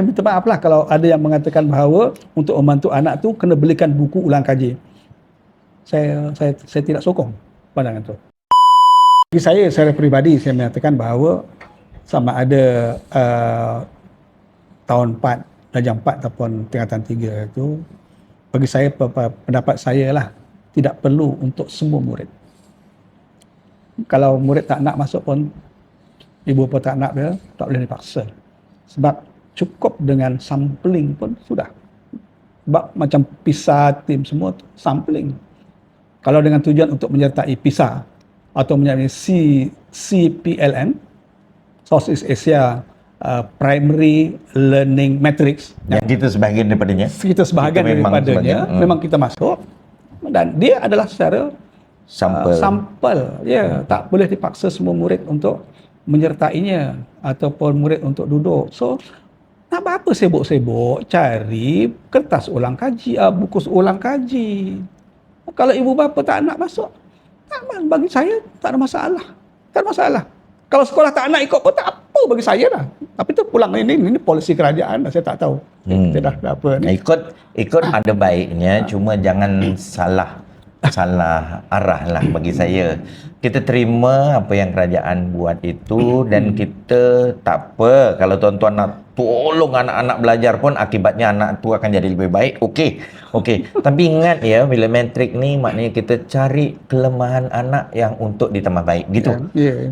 saya minta maaf lah kalau ada yang mengatakan bahawa untuk membantu anak tu kena belikan buku ulang kaji. Saya tidak sokong pandangan tu. Bagi saya secara peribadi, saya mengatakan bahawa sama ada tahun 4, darjah 4 ataupun tingkatan 3 itu, bagi saya, pendapat saya lah, tidak perlu untuk semua murid. Kalau murid tak nak masuk pun, ibu bapa tak nak dia, tak boleh dipaksa. Sebab cukup dengan sampling pun sudah. Sebab macam PISA, tim semua sampling. Kalau dengan tujuan untuk menyertai PISA atau menyertai CPLM, Southeast Asia Primary Learning Matrix, yang kita sebahagian daripadanya, memang kita masuk, dan dia adalah secara sampel. Ya, tak boleh dipaksa semua murid untuk menyertainya ataupun murid untuk duduk. So nak apa sibuk-sibuk cari kertas ulang kaji, buku ulang kaji. Kalau ibu bapa tak nak masuk, bagi saya tak ada masalah. Tak ada masalah. Kalau sekolah tak nak ikut pun tak apa bagi saya lah. Tapi tu pulang ini polisi kerajaan, saya tak tahu. Kita dah apa ni. Ikut ada baiknya, cuma jangan salah arah lah bagi saya. Kita terima apa yang kerajaan buat itu, dan kita tak apa kalau tuan-tuan nak tolong anak-anak belajar pun akibatnya anak tu akan jadi lebih baik. Okey. Tapi ingat ya, bila matrik ni maknanya kita cari kelemahan anak yang untuk ditambah baik gitu.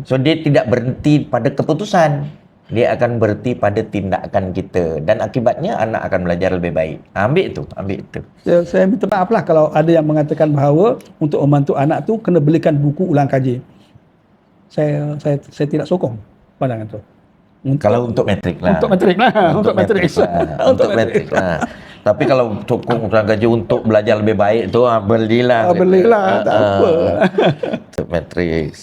So dia tidak berhenti pada keputusan. Dia akan berhenti pada tindakan kita, dan akibatnya anak akan belajar lebih baik. Ambil itu. Saya minta maaf lah kalau ada yang mengatakan bahawa untuk membantu anak tu kena belikan buku ulang kaji. Saya tidak sokong pandangan tu. Kalau untuk matrik lah. Untuk matrik lah. Tapi kalau sokong ulang kaji untuk belajar lebih baik tu, belilah. Tak apa. Untuk matrik.